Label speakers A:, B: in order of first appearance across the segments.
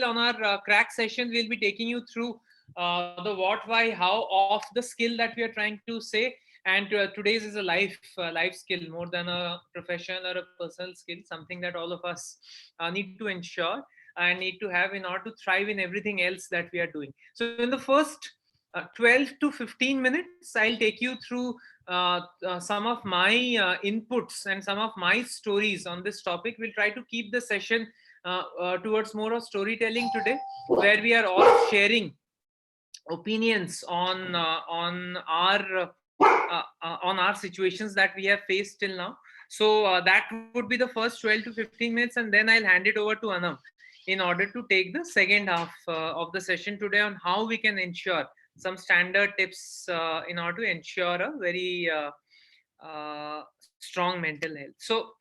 A: on our crack session, we'll be taking you through the what, why, how of the skill that we are trying to say. And today's is a life skill more than a professional or a personal skill, something that all of us need to ensure and need to have in order to thrive in everything else that we are doing. So in the first 12 to 15 minutes, I'll take you through some of my inputs and some of my stories on this topic. We'll try to keep the session towards more of storytelling today, where we are all sharing opinions on our situations that we have faced till now. So that would be the first 12 to 15 minutes, and then I'll hand it over to Anam in order to take the second half of the session today on how we can ensure some standard tips in order to ensure a very strong mental health. So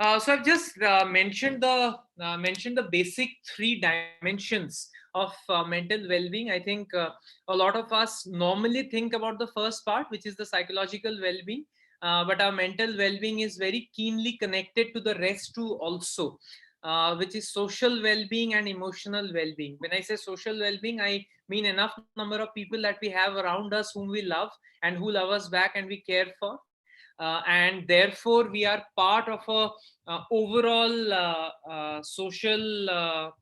A: I've just mentioned the basic three dimensions of mental well-being. I think a lot of us normally think about the first part, which is the psychological well-being, but our mental well-being is very keenly connected to the rest too also, which is social well-being and emotional well-being. When I say social well-being, I mean enough number of people that we have around us whom we love and who love us back and we care for. And therefore we are part of a overall social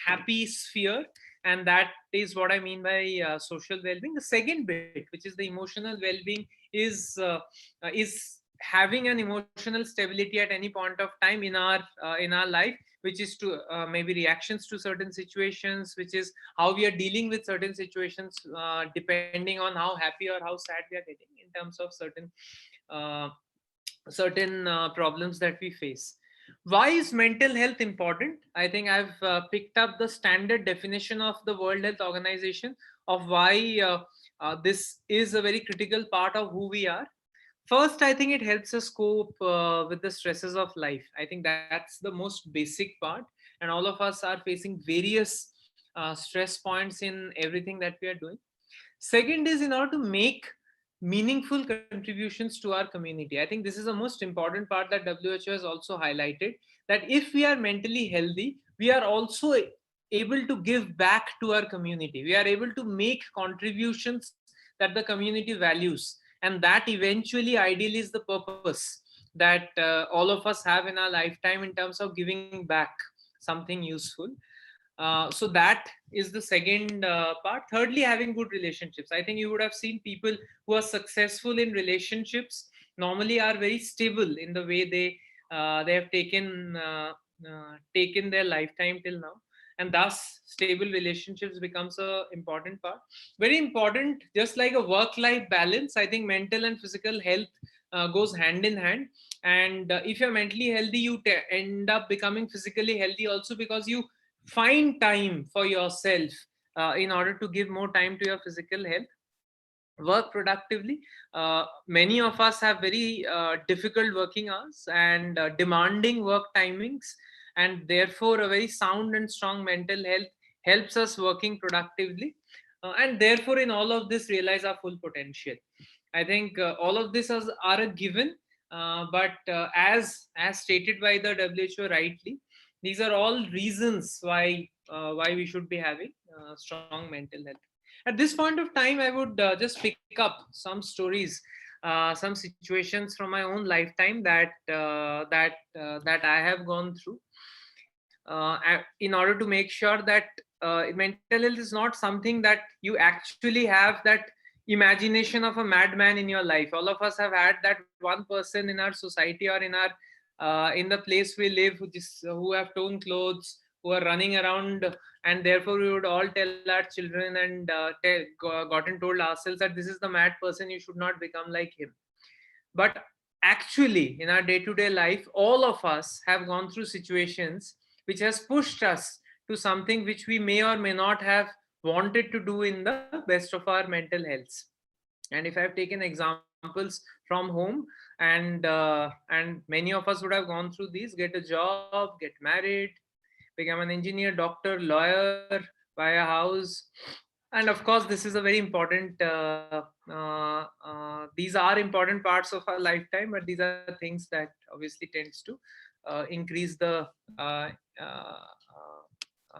A: happy sphere, and that is what I mean by social well-being. The second bit, which is the emotional well-being, is having an emotional stability at any point of time in our life, which is to maybe reactions to certain situations, which is how we are dealing with certain situations depending on how happy or how sad we are getting in terms of uh, certain problems that we face. Why is mental health important? I think I've picked up the standard definition of the World Health Organization of why this is a very critical part of who we are. First, I think it helps us cope with the stresses of life. I think that's the most basic part, and all of us are facing various stress points in everything that we are doing. Second is in order to make meaningful contributions to our community. I think this is the most important part that WHO has also highlighted, that if we are mentally healthy, we are also able to give back to our community. We are able to make contributions that the community values. And that eventually, ideally, is the purpose that all of us have in our lifetime in terms of giving back something useful. So that is the second part. Thirdly, having good relationships. I think you would have seen people who are successful in relationships normally are very stable in the way they have taken their lifetime till now, and thus stable relationships becomes a important part. Very important, just like a work-life balance. I think mental and physical health goes hand in hand, and if you're mentally healthy, you end up becoming physically healthy also, because you find time for yourself in order to give more time to your physical health. Work productively. Many of us have very difficult working hours and demanding work timings, and therefore a very sound and strong mental health helps us working productively, and therefore in all of this realize our full potential. I think all of this are a given, but as stated by the WHO rightly, these are all reasons why we should be having strong mental health. At this point of time, I would just pick up some stories, some situations from my own lifetime that I have gone through, in order to make sure that mental health is not something that you actually have that imagination of a madman in your life. All of us have had that one person in our society or in the place we live who have torn clothes, who are running around, and therefore we would all tell our children and gotten told ourselves that this is the mad person, you should not become like him. But actually in our day-to-day life, all of us have gone through situations which has pushed us to something which we may or may not have wanted to do in the best of our mental health. And if I've taken examples from home, and many of us would have gone through these: get a job, get married, become an engineer, doctor, lawyer, buy a house. And of course, this is a very important these are important parts of our lifetime, but these are things that obviously tends to increase the uh, uh,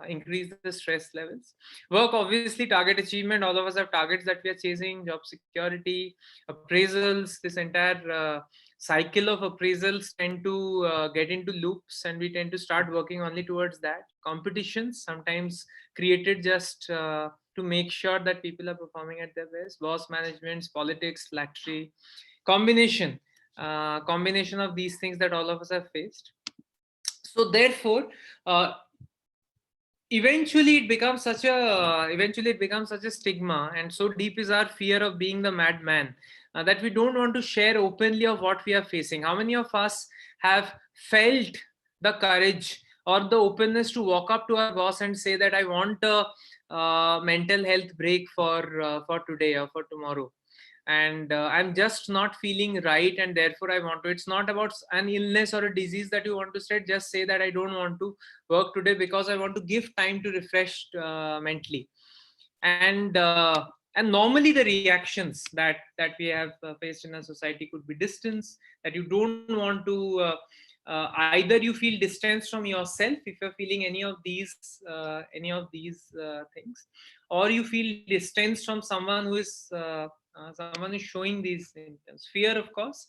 A: increase the stress levels. Work, obviously, target achievement. All of us have targets that we are chasing, job security, appraisals. This entire cycle of appraisals tend to get into loops, and we tend to start working only towards that. Competitions, sometimes created just to make sure that people are performing at their best. Boss managements, politics, flattery, combination of these things that all of us have faced. So therefore, eventually it becomes such a stigma, and so deep is our fear of being the madman, that we don't want to share openly of what we are facing. How many of us have felt the courage or the openness to walk up to our boss and say that I want a mental health break for today or for tomorrow, and I'm just not feeling right, and therefore I want to. It's not about an illness or a disease that you want to state. Just say that I don't want to work today because I want to give time to refresh mentally. And normally the reactions that we have faced in a society could be distance, that you don't want to either you feel distance from yourself if you're feeling any of these things, or you feel distance from someone is showing these symptoms. Fear, of course,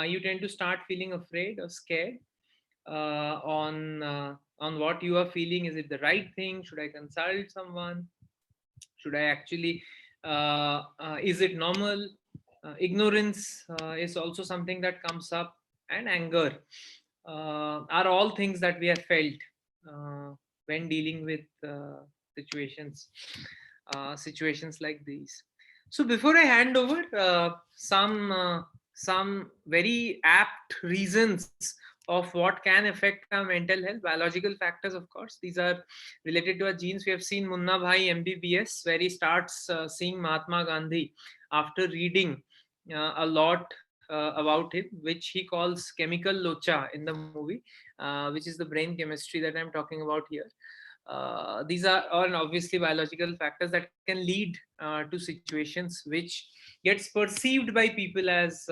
A: you tend to start feeling afraid or scared on what you are feeling. Is it the right thing? Should I consult someone? Should I actually? Is it normal? Ignorance is also something that comes up, and anger are all things that we have felt when dealing with situations like these. So before I hand over some very apt reasons of what can affect our mental health, biological factors, of course, these are related to our genes. We have seen Munna Bhai MBBS, where he starts seeing Mahatma Gandhi after reading a lot about him, which he calls chemical locha in the movie, which is the brain chemistry that I'm talking about here. These are all obviously biological factors that can lead to situations which gets perceived by people as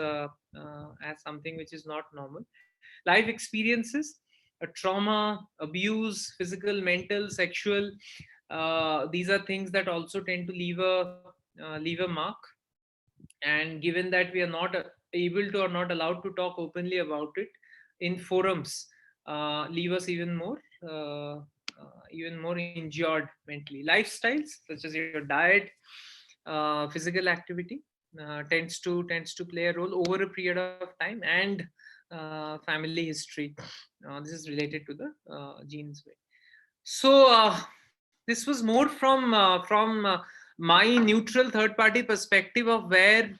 A: something which is not normal. Life experiences, trauma, abuse, physical, mental, sexual. These are things that also tend to leave a mark. And given that we are not able to or not allowed to talk openly about it in forums, leave us even more injured mentally. Lifestyles such as your diet, physical activity tends to play a role over a period of time, and family history. This is related to the genes way. So this was more from my neutral third party perspective of where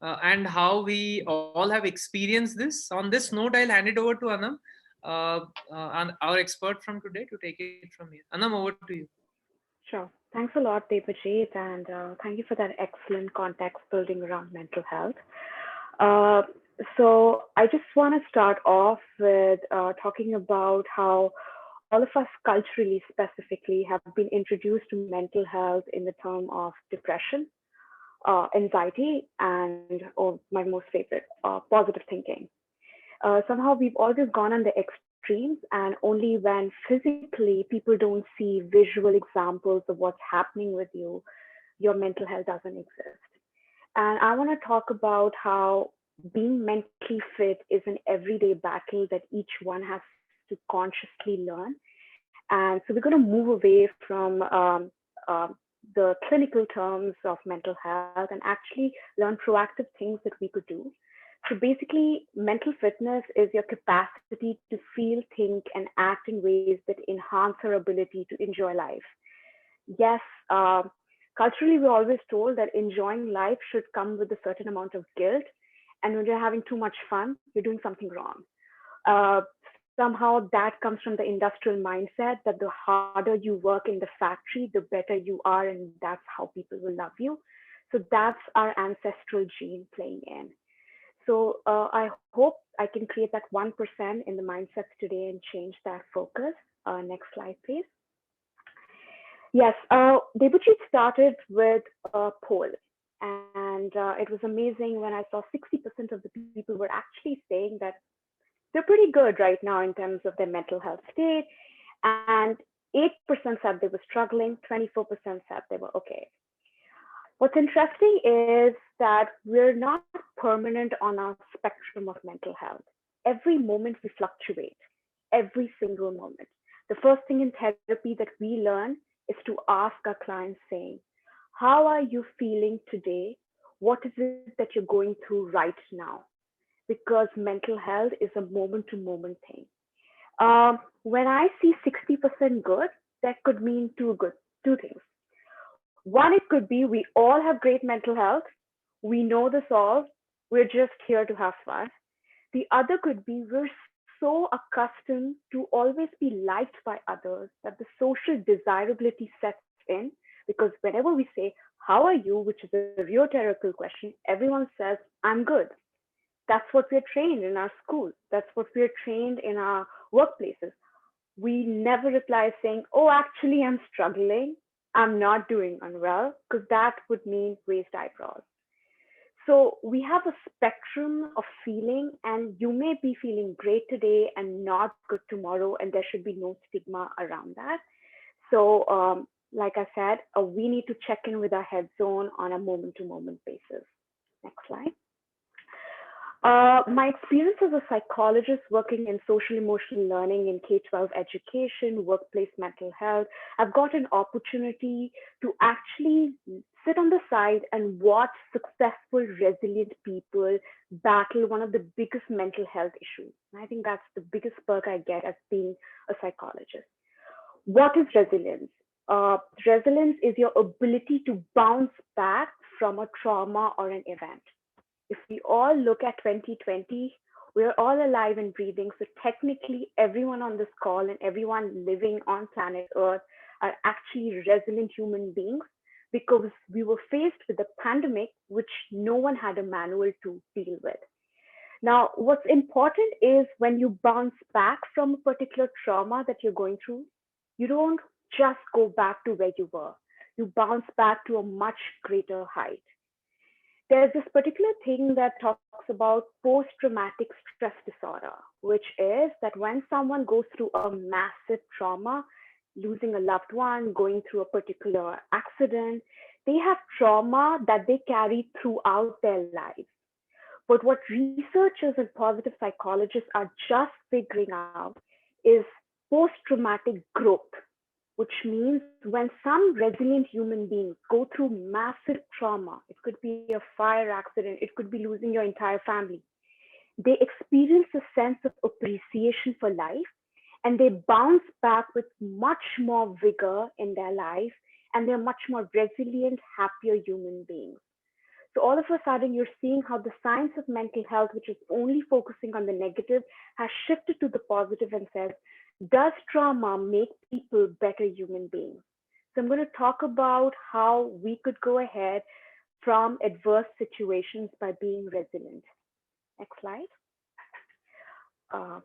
A: and how we all have experienced this. On this note, I'll hand it over to Anam, our expert from today, to take it from here. Anam, over to you.
B: Sure. Thanks a lot, Debojit, and thank you for that excellent context building around mental health. Uh, so I just want to start off with talking about how all of us culturally specifically have been introduced to mental health in the term of depression, anxiety, and, or my most favorite, positive thinking. Somehow we've always gone on the extremes, and only when physically people don't see visual examples of what's happening with you, your mental health doesn't exist. And I want to talk about how being mentally fit is an everyday battle that each one has to consciously learn. And so we're going to move away from the clinical terms of mental health and actually learn proactive things that we could do. So basically, mental fitness is your capacity to feel, think, and act in ways that enhance our ability to enjoy life. Yes, culturally, we're always told that enjoying life should come with a certain amount of guilt. And when you're having too much fun, you're doing something wrong. Somehow that comes from the industrial mindset that the harder you work in the factory, the better you are, and that's how people will love you. So that's our ancestral gene playing in. So I hope I can create that 1% in the mindsets today and change that focus. Next slide, please. Yes, Debojit started with a poll, and it was amazing when I saw 60% of the people were actually saying that they're pretty good right now in terms of their mental health state. And 8% said they were struggling, 24% said they were okay. What's interesting is that we're not permanent on our spectrum of mental health. Every moment we fluctuate, every single moment. The first thing in therapy that we learn is to ask our clients saying, how are you feeling today? What is it that you're going through right now? Because mental health is a moment to moment thing. When I see 60% good, that could mean two things. One, it could be we all have great mental health. We know this all. We're just here to have fun. The other could be we're so accustomed to always be liked by others that the social desirability sets in because whenever we say, how are you, which is a rhetorical question, everyone says, I'm good. That's what we're trained in our school. That's what we're trained in our workplaces. We never reply saying, oh, actually, I'm struggling. I'm not doing unwell, because that would mean raised eyebrows. So we have a spectrum of feeling, and you may be feeling great today and not good tomorrow, and there should be no stigma around that. So, like I said, we need to check in with our head zone on a moment to moment basis. Next slide. My experience as a psychologist working in social emotional learning in K-12 education, workplace mental health, I've got an opportunity to actually sit on the side and watch successful, resilient people battle one of the biggest mental health issues. And I think that's the biggest perk I get as being a psychologist. What is resilience? Resilience is your ability to bounce back from a trauma or an event. If we all look at 2020, we're all alive and breathing. So technically, everyone on this call and everyone living on planet Earth are actually resilient human beings because we were faced with a pandemic which no one had a manual to deal with. Now, what's important is when you bounce back from a particular trauma that you're going through, you don't just go back to where you were. You bounce back to a much greater height. There's this particular thing that talks about post-traumatic stress disorder, which is that when someone goes through a massive trauma, losing a loved one, going through a particular accident, they have trauma that they carry throughout their lives. But what researchers and positive psychologists are just figuring out is post-traumatic growth, which means when some resilient human beings go through massive trauma, it could be a fire accident, it could be losing your entire family, they experience a sense of appreciation for life and they bounce back with much more vigor in their life and they're much more resilient, happier human beings. So all of a sudden, you're seeing how the science of mental health, which is only focusing on the negative, has shifted to the positive and says, does trauma make people better human beings? So I'm going to talk about how we could go ahead from adverse situations by being resilient. Next slide. Uh,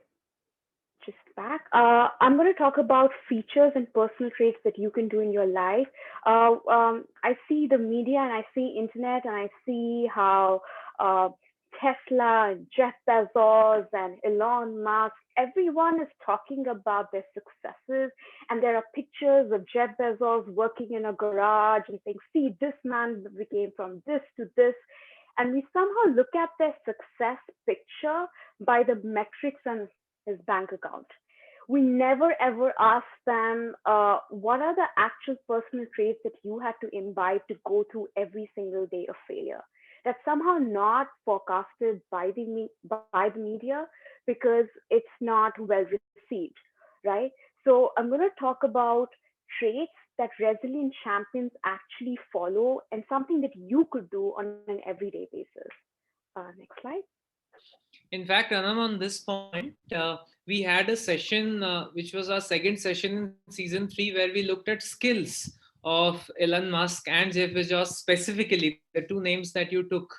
B: just back. I'm going to talk about features and personal traits that you can do in your life. I see the media and I see internet and I see how Tesla and Jeff Bezos and Elon Musk, everyone is talking about their successes. And there are pictures of Jeff Bezos working in a garage and saying, see, this man became from this to this. And we somehow look at their success picture by the metrics and his bank account. We never ever ask them, what are the actual personal traits that you had to imbibe to go through every single day of failure? That's somehow not forecasted by by the media because it's not well received, right? So I'm going to talk about traits that resilient champions actually follow and something that you could do on an everyday basis. Next slide.
A: In fact, Anam, on this point, we had a session which was our second session in season 3 where we looked at skills of Elon Musk and Jeff Bezos specifically, the two names that you took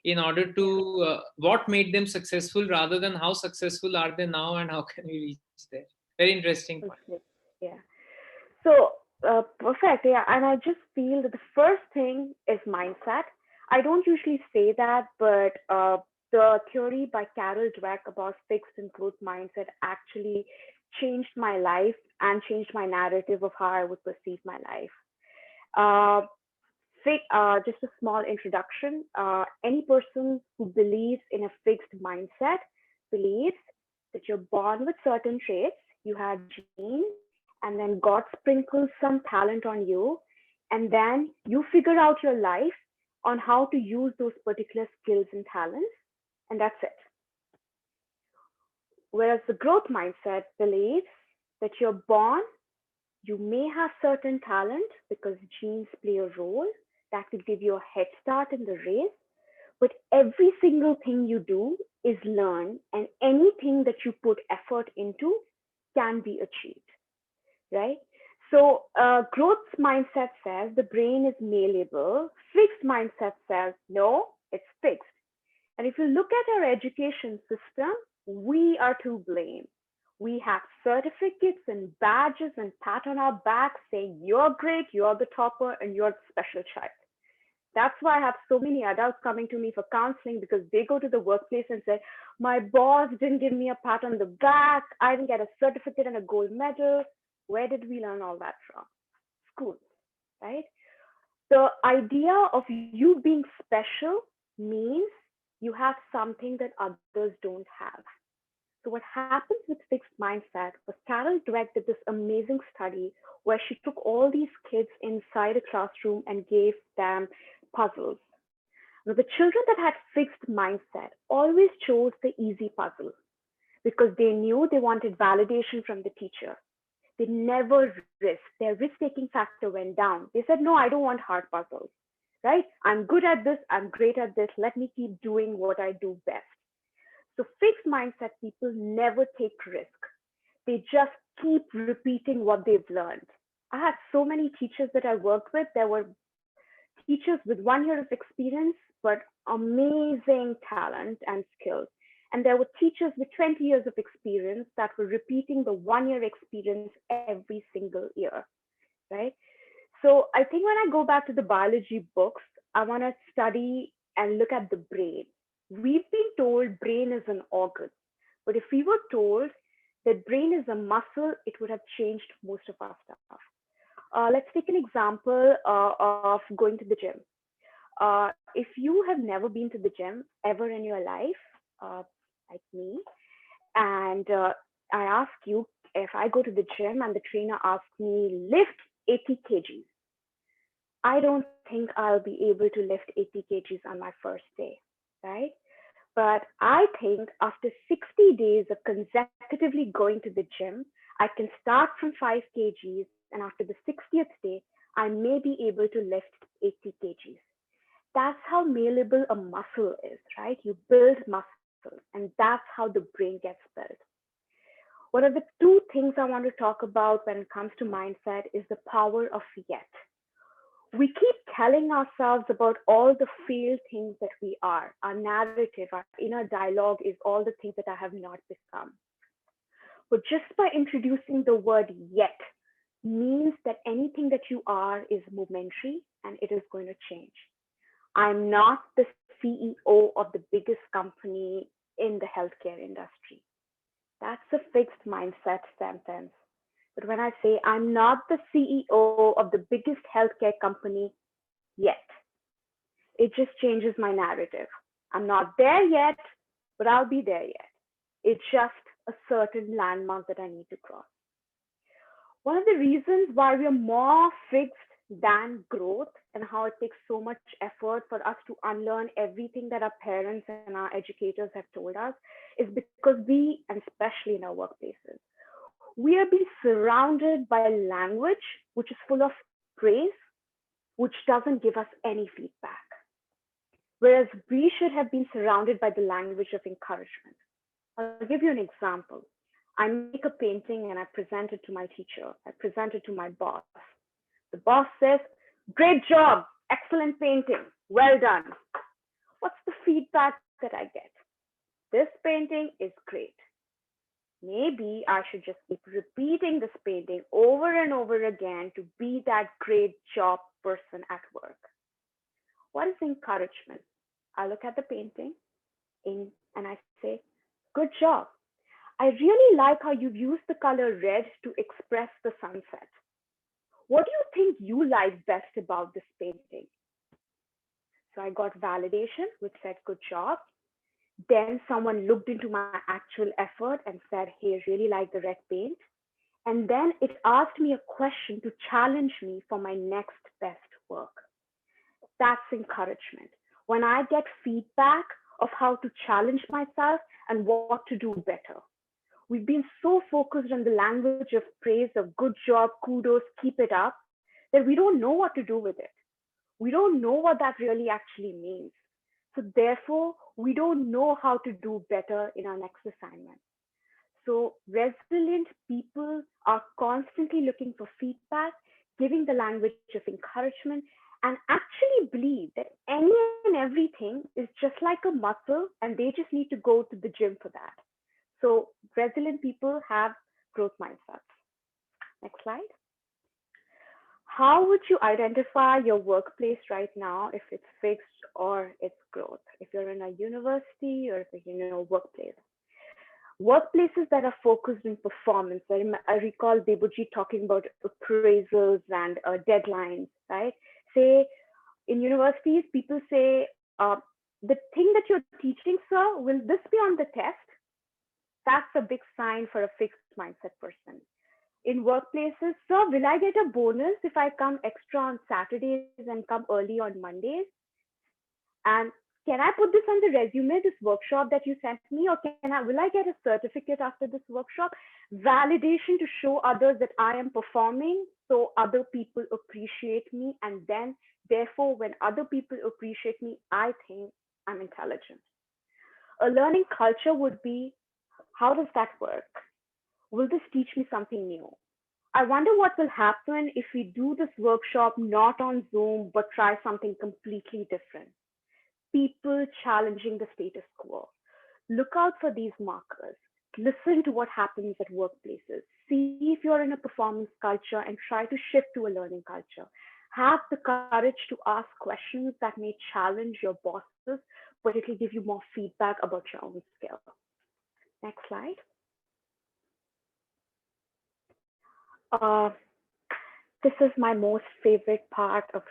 A: in order to what made them successful rather than how successful are they now and how can we reach there. Very interesting point.
B: Yeah. So perfect. Yeah. And I just feel that the first thing is mindset. I don't usually say that, but the theory by Carol Dweck about fixed and growth mindset actually changed my life and changed my narrative of how I would perceive my life. Uh, just a small introduction. Any person who believes in a fixed mindset believes that you're born with certain traits, you have genes, and then God sprinkles some talent on you, and then you figure out your life on how to use those particular skills and talents, and that's it. Whereas the growth mindset believes that you're born, you may have certain talent because genes play a role that could give you a head start in the race, but every single thing you do is learned, and anything that you put effort into can be achieved, right? So, growth mindset says the brain is malleable. Fixed mindset says no, it's fixed. And if you look at our education system, we are to blame. We have certificates and badges and pat on our back saying you're great, you're the topper, and you're the special child. That's why I have so many adults coming to me for counseling because they go to the workplace and say, my boss didn't give me a pat on the back. I didn't get a certificate and a gold medal. Where did we learn all that from? School, right? The idea of you being special means you have something that others don't have. So what happens with fixed mindset was Carol Dweck did this amazing study where she took all these kids inside a classroom and gave them puzzles. Now, the children that had fixed mindset always chose the easy puzzle because they knew they wanted validation from the teacher. They never risked. Their risk-taking factor went down. They said, no, I don't want hard puzzles, right? I'm good at this. I'm great at this. Let me keep doing what I do best. So fixed mindset people never take risk. They just keep repeating what they've learned. I had so many teachers that I worked with. There were teachers with 1 year of experience, but amazing talent and skills. And there were teachers with 20 years of experience that were repeating the 1 year experience every single year, right? So I think when I go back to the biology books, I want to study and look at the brain. We've been told brain is an organ, but if we were told that brain is a muscle, it would have changed most of our stuff. Let's take an example of going to the gym. If you have never been to the gym ever in your life, uh, like me, and I ask you if I go to the gym and the trainer asks me lift 80 kgs, I don't think I'll be able to lift 80 kgs on my first day, right? But I think after 60 days of consecutively going to the gym, I can start from 5 kgs, and after the 60th day, I may be able to lift 80 kgs. That's how malleable a muscle is, right? You build muscle, and that's how the brain gets built. One of the two things I want to talk about when it comes to mindset is the power of yet. We keep telling ourselves about all the failed things that we are. Our narrative, our inner dialogue is all the things that I have not become. But just by introducing the word yet means that anything that you are is momentary and it is going to change. I'm not the CEO of the biggest company in the healthcare industry. That's a fixed mindset sentence. But when I say I'm not the CEO of the biggest healthcare company yet, it just changes my narrative. I'm not there yet, but I'll be there yet. It's just a certain landmark that I need to cross. One of the reasons why we are more fixed than growth and how it takes so much effort for us to unlearn everything that our parents and our educators have told us is because we, and especially in our workplaces, we are being surrounded by language which is full of praise, which doesn't give us any feedback. Whereas we should have been surrounded by the language of encouragement. I'll give you an example. I make a painting and I present it to my teacher. I present it to my boss. The boss says, great job, excellent painting, well done. What's the feedback that I get? This painting is great. Maybe I should just keep repeating this painting over and over again to be that great job person at work. What is encouragement? I look at the painting and I say, good job. I really like how you've used the color red to express the sunset. What do you think you like best about this painting? So I got validation, which said, good job. Then someone looked into my actual effort and said, hey, I really like the red paint. And then it asked me a question to challenge me for my next best work. That's encouragement. When I get feedback of how to challenge myself and what to do better. We've been so focused on the language of praise, of good job, kudos, keep it up, that we don't know what to do with it. We don't know what that really actually means. So therefore, we don't know how to do better in our next assignment. So resilient people are constantly looking for feedback, giving the language of encouragement, and actually believe that any and everything is just like a muscle and they just need to go to the gym for that. So resilient people have growth mindsets. Next slide. How would you identify your workplace right now if it's fixed or it's growth? If you're in a university or if you're in a workplace. Workplaces that are focused on performance. I recall Debojit talking about appraisals and deadlines, right? Say in universities, people say, the thing that you're teaching, sir, will this be on the test? That's a big sign for a fixed mindset person. In workplaces, sir, will I get a bonus if I come extra on Saturdays and come early on Mondays? And can I put this on the resume, this workshop that you sent me, or will I get a certificate after this workshop? Validation to show others that I am performing so other people appreciate me. And then, therefore, when other people appreciate me, I think I'm intelligent. A learning culture would be, how does that work? Will this teach me something new? I wonder what will happen if we do this workshop not on Zoom, but try something completely different. People challenging the status quo. Look out for these markers. Listen to what happens at workplaces. See if you're in a performance culture and try to shift to a learning culture. Have the courage to ask questions that may challenge your bosses, but it'll give you more feedback about your own skill. Next slide. Uh, this is my most favorite part of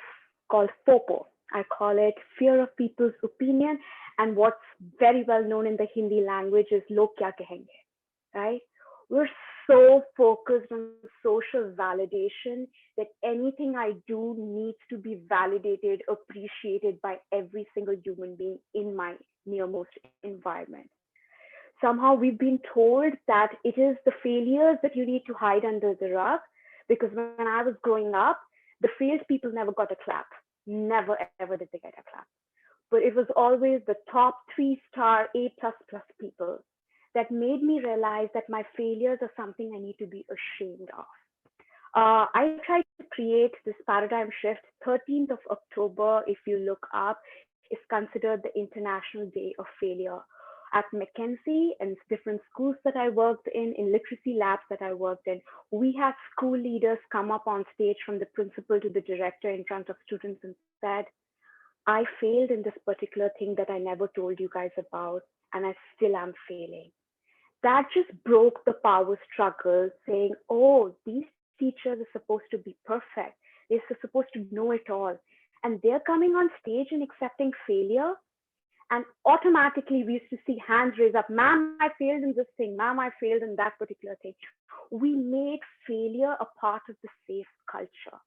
B: called FOPO. I call it fear of people's opinion, and what's very well known in the Hindi language is log kya kahenge, right? We're so focused on social validation that anything I do needs to be validated, appreciated by every single human being in my nearmost environment. Somehow we've been told that it is the failures that you need to hide under the rug, because when I was growing up, the failed people never got a clap. Never ever did they get a clap. But it was always the top 3-star A plus plus people that made me realize that my failures are something I need to be ashamed of. I tried to create this paradigm shift. 13th of October, if you look up, is considered the International Day of Failure. At McKinsey and different schools that I worked in literacy labs that I worked in, we had school leaders come up on stage from the principal to the director in front of students and said, I failed in this particular thing that I never told you guys about, and I still am failing. That just broke the power struggle, saying, oh, these teachers are supposed to be perfect. They're supposed to know it all. And they're coming on stage and accepting failure. And automatically we used to see hands raised up, ma'am, I failed in this thing, ma'am, I failed in that particular thing. We made failure a part of the safe culture.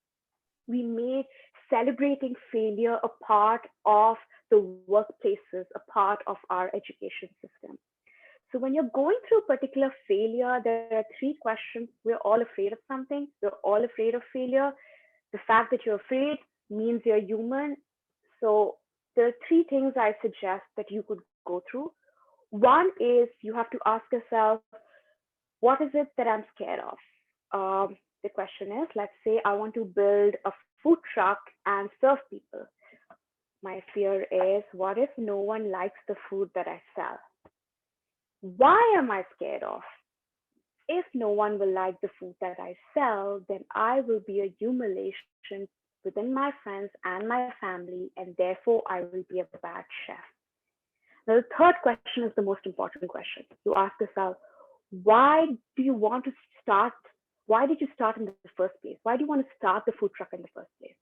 B: We made celebrating failure a part of the workplaces, a part of our education system. So when you're going through a particular failure, there are 3 questions. We're all afraid of something. We're all afraid of failure. The fact that you're afraid means you're human. So there are 3 things I suggest that you could go through. One is you have to ask yourself, what is it that I'm scared of? The question is, let's say I want to build a food truck and serve people. My fear is, what if no one likes the food that I sell? Why am I scared of? If no one will like the food that I sell, then I will be a humiliation within my friends and my family, and therefore I will be a bad chef. Now, the third question is the most important question. You ask yourself, why do you want to start? Why did you start in the first place? Why do you want to start the food truck in the first place?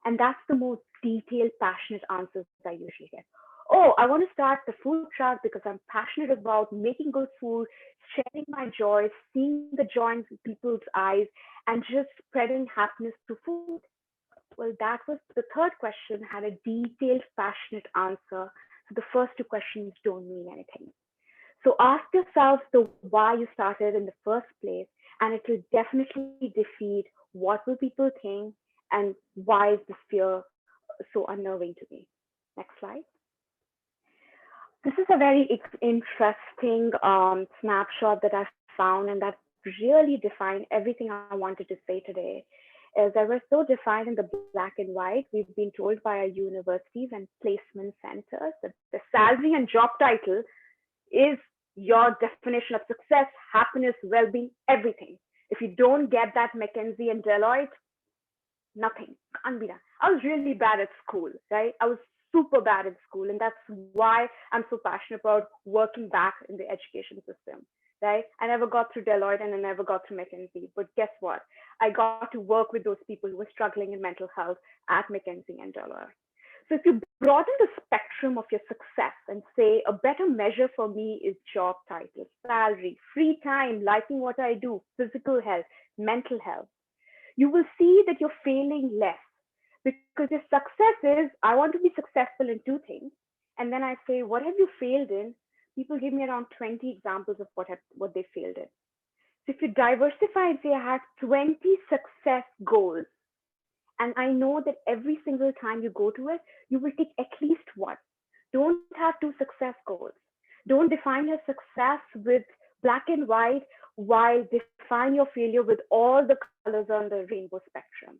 B: And that's the most detailed, passionate answers I usually get. Oh, I want to start the food truck because I'm passionate about making good food, sharing my joy, seeing the joy in people's eyes, and just spreading happiness through food. Well, that was the third question had a detailed, passionate answer. So the first two questions don't mean anything. So ask yourself the why you started in the first place, and it will definitely defeat what will people think and why is this fear so unnerving to me. Next slide. This is a very interesting snapshot that I found, and that really defined everything I wanted to say today. Is that we're so defined in the black and white. We've been told by our universities and placement centers that the salary and job title is your definition of success, happiness, well-being, everything. If you don't get that McKinsey and Deloitte, nothing. Can't be done. I was really bad at school, right? I was super bad at school, and that's why I'm so passionate about working back in the education system, right? I never got through Deloitte and I never got through McKinsey, but guess what? I got to work with those people who were struggling in mental health at McKinsey and Deloitte. So if you broaden the spectrum of your success and say a better measure for me is job title, salary, free time, liking what I do, physical health, mental health, you will see that you're failing less because your success is, I want to be successful in two things. And then I say, what have you failed in? People give me around 20 examples of what they failed in. So if you diversify and say, I have 20 success goals, and I know that every single time you go to it, you will take at least one. Don't have two success goals. Don't define your success with black and white while define your failure with all the colors on the rainbow spectrum.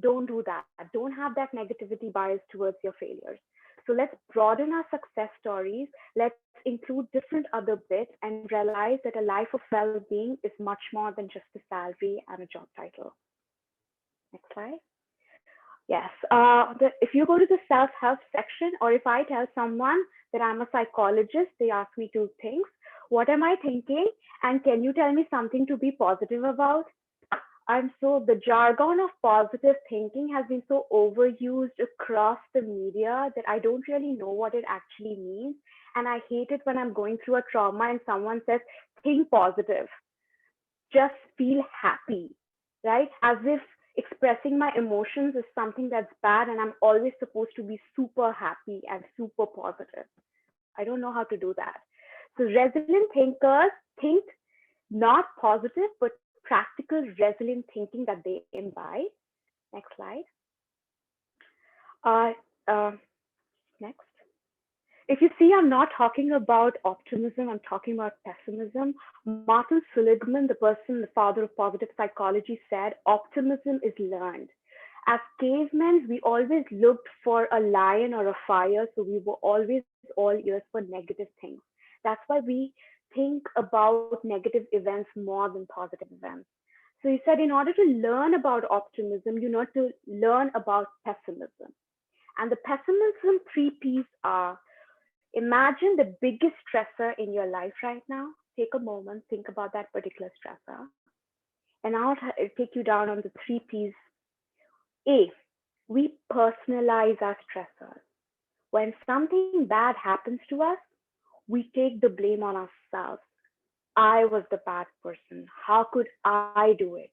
B: Don't do that. Don't have that negativity bias towards your failures. So let's broaden our success stories. Let's include different other bits and realize that a life of well-being is much more than just a salary and a job title. Next slide. Yes. If you go to the self-help section, or if I tell someone that I'm a psychologist, they ask me two things. What am I thinking? And can you tell me something to be positive about? The jargon of positive thinking has been so overused across the media that I don't really know what it actually means. And I hate it when I'm going through a trauma and someone says, think positive, just feel happy, right? As if expressing my emotions is something that's bad and I'm always supposed to be super happy and super positive. I don't know how to do that. So resilient thinkers think not positive, but practical, resilient thinking that they imbibe. Next slide. Uh, uh, Next. If you see, I'm not talking about optimism, I'm talking about pessimism. Martin Seligman, the person, the father of positive psychology, said optimism is learned. As cavemen, we always looked for a lion or a fire, so we were always all ears for negative things. That's why we think about negative events more than positive events. So he said, in order to learn about optimism, you need to learn about pessimism. And the pessimism three P's are: imagine the biggest stressor in your life right now. Take a moment, think about that particular stressor. And I'll take you down on the three P's. A, we personalize our stressors. When something bad happens to us, we take the blame on ourselves. I was the bad person. How could I do it?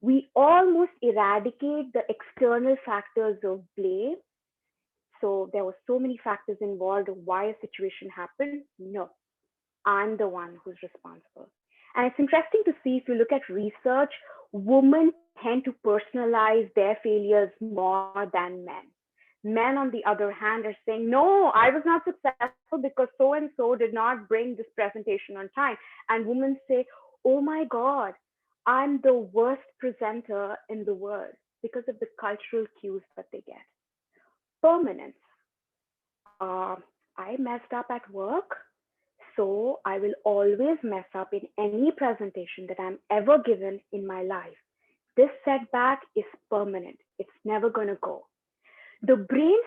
B: We almost eradicate the external factors of blame. So there were so many factors involved of why a situation happened. No, I'm the one who's responsible. And it's interesting to see, if you look at research, women tend to personalize their failures more than men. Men, on the other hand, are saying, no, I was not successful because so and so did not bring this presentation on time. And women say, oh my God, I'm the worst presenter in the world because of the cultural cues that they get. Permanence. Uh, I messed up at work, so I will always mess up in any presentation that I'm ever given in my life. This setback is permanent. It's never going to go. The brain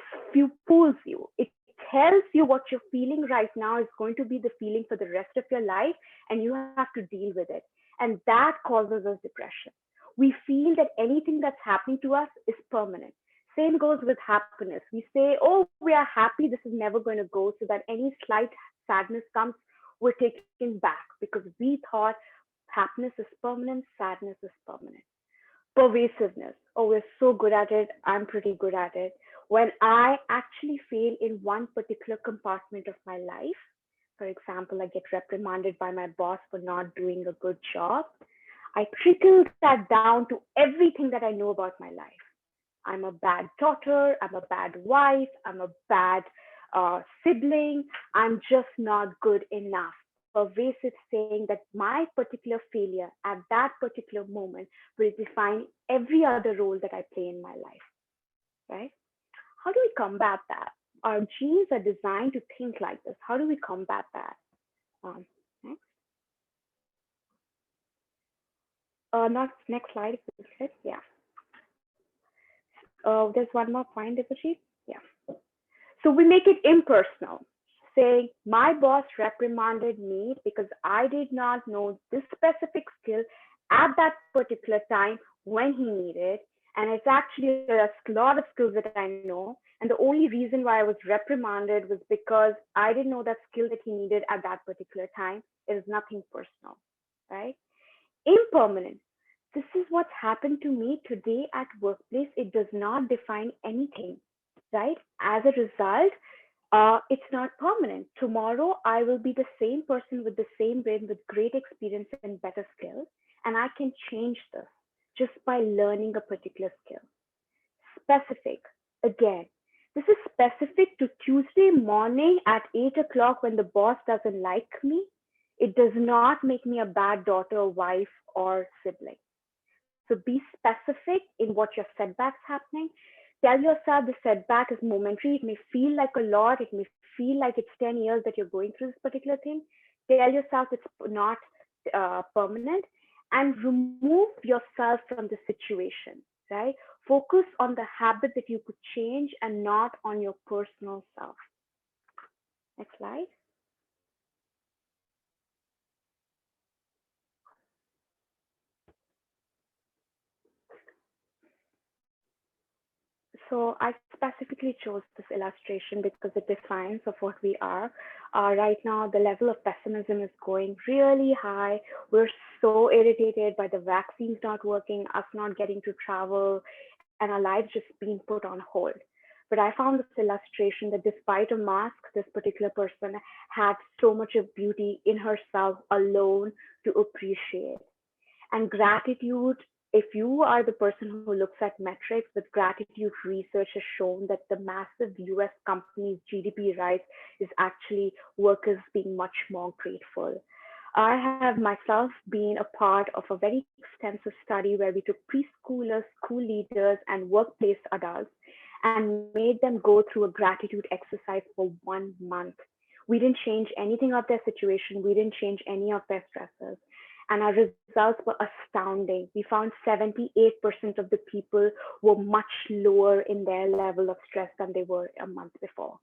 B: fools you. It tells you what you're feeling right now is going to be the feeling for the rest of your life, and you have to deal with it. And that causes us depression. We feel that anything that's happening to us is permanent. Same goes with happiness. We say, oh, we are happy, this is never going to go, so that any slight sadness comes, we're taken back because we thought happiness is permanent, sadness is permanent. Pervasiveness. Oh, we're so good at it. I'm pretty good at it. When I actually fail in one particular compartment of my life, for example, I get reprimanded by my boss for not doing a good job, I trickle that down to everything that I know about my life. I'm a bad daughter, I'm a bad wife, I'm a bad sibling, I'm just not good enough. Pervasive saying that my particular failure at that particular moment will define every other role that I play in my life, right? How do we combat that? Our genes are designed to think like this. How do we combat that? Um, next, not next slide, if you could. Yeah. There's one more point, Debojit. Yeah. So we make it impersonal, saying, my boss reprimanded me because I did not know this specific skill at that particular time when he needed. And it's actually a lot of skills that I know. And the only reason why I was reprimanded was because I didn't know that skill that he needed at that particular time. It is nothing personal, right? Impermanent. This is what's happened to me today at workplace. It does not define anything, right? As a result, it's not permanent. Tomorrow, I will be the same person with the same brain, with great experience and better skills, and I can change this just by learning a particular skill. Specific. Again, this is specific to Tuesday morning at 8 o'clock when the boss doesn't like me. It does not make me a bad daughter, wife, or sibling. So be specific in what your setback's happening. Tell yourself the setback is momentary. It may feel like a lot. It may feel like it's 10 years that you're going through this particular thing. Tell yourself it's not permanent, and remove yourself from the situation, right? Focus on the habit that you could change and not on your personal self. Next slide. So I specifically chose this illustration because it defines of what we are. Right now, the level of pessimism is going really high. We're so irritated by the vaccines not working, us not getting to travel, and our lives just being put on hold. But I found this illustration that despite a mask, this particular person had so much of beauty in herself alone to appreciate. And gratitude, if you are the person who looks at metrics, with gratitude research has shown that the massive US companies' GDP rise is actually workers being much more grateful. I have myself been a part of a very extensive study where we took preschoolers, school leaders, and workplace adults and made them go through a gratitude exercise for 1 month. We didn't change anything of their situation, we didn't change any of their stresses, and our results were astounding. We found 78% of the people were much lower in their level of stress than they were a month before.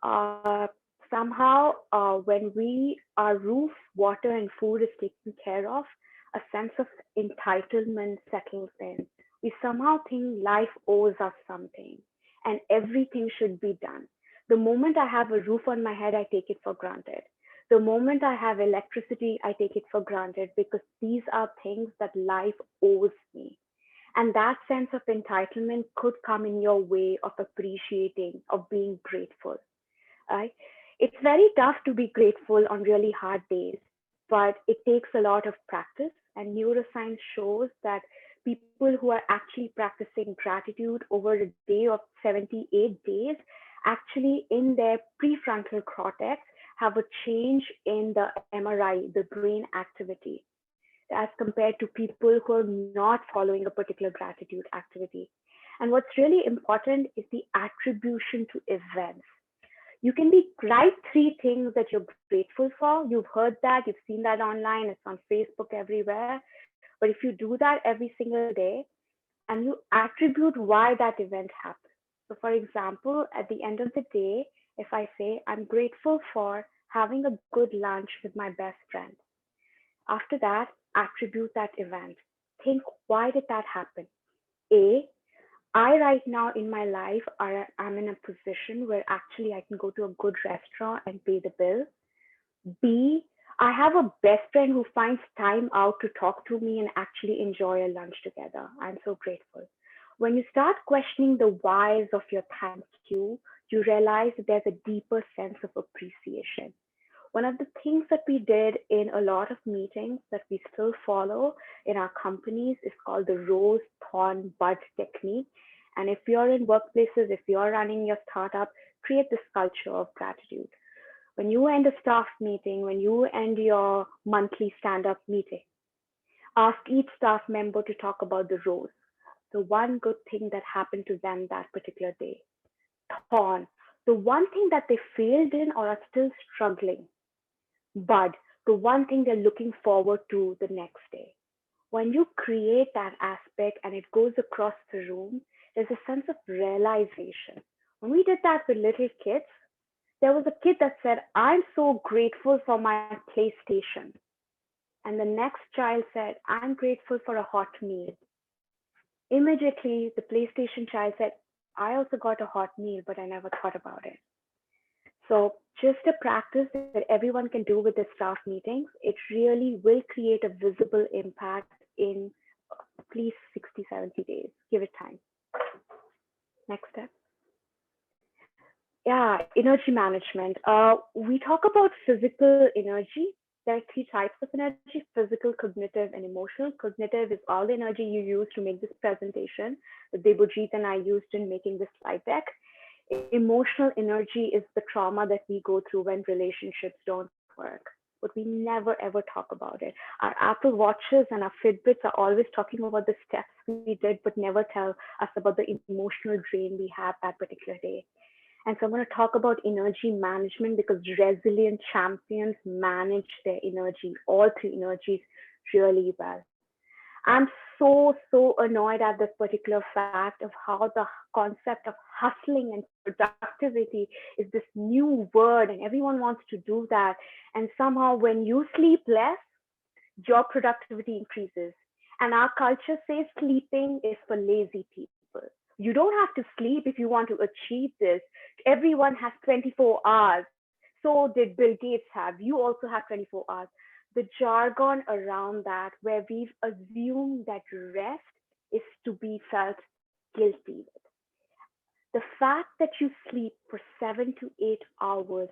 B: Uh, Somehow, when our roof, water, and food is taken care of, a sense of entitlement settles in. We somehow think life owes us something and everything should be done. The moment I have a roof on my head, I take it for granted. The moment I have electricity, I take it for granted because these are things that life owes me. And that sense of entitlement could come in your way of appreciating, of being grateful, right? It's very tough to be grateful on really hard days, but it takes a lot of practice. And neuroscience shows that people who are actually practicing gratitude over a day of 78 days, actually in their prefrontal cortex, have a change in the MRI, the brain activity, as compared to people who are not following a particular gratitude activity. And what's really important is the attribution to events. You can be write three things that you're grateful for. You've heard that, you've seen that online, it's on Facebook everywhere. But if you do that every single day and you attribute why that event happened. So, for example, at the end of the day, if I say, I'm grateful for having a good lunch with my best friend. After that, attribute that event. Think, why did that happen? A, I right now in my life am in a position where actually I can go to a good restaurant and pay the bill. B, I have a best friend who finds time out to talk to me and actually enjoy a lunch together. I'm so grateful. When you start questioning the whys of your thank you, you realize that there's a deeper sense of appreciation. One of the things that we did in a lot of meetings that we still follow in our companies is called the rose, thorn, bud technique. And if you're in workplaces, if you're running your startup, create this culture of gratitude. When you end a staff meeting, when you end your monthly stand up meeting, ask each staff member to talk about the rose, the one good thing that happened to them that particular day. Thorn, the one thing that they failed in or are still struggling. Bud, the one thing they're looking forward to the next day. When you create that aspect and it goes across the room, there's a sense of realization. When we did that with little kids, there was a kid that said, I'm so grateful for my PlayStation. And the next child said, I'm grateful for a hot meal. Immediately, the PlayStation child said, I also got a hot meal, but I never thought about it. So, just a practice that everyone can do with the staff meetings, it really will create a visible impact in at least 60, 70 days. Give it time. Next step. Yeah, energy management. We talk about physical energy. There are three types of energy: physical, cognitive, and emotional. Cognitive is all the energy you use to make this presentation that Debojit and I used in making this slide deck. Emotional energy is the trauma that we go through when relationships don't work. But we never ever talk about it. Our Apple Watches and our Fitbits are always talking about the steps we did, but never tell us about the emotional drain we have that particular day. And so I'm going to talk about energy management because resilient champions manage their energy, all three energies, really well. I'm so annoyed at this particular fact of how the concept of hustling and productivity is this new word, and everyone wants to do that. And somehow, when you sleep less, your productivity increases. And our culture says sleeping is for lazy people. You don't have to sleep if you want to achieve this. Everyone has 24 hours. So did Bill Gates have. You also have 24 hours. The jargon around that, where we've assumed that rest is to be felt guilty with. The fact that you sleep for 7 to 8 hours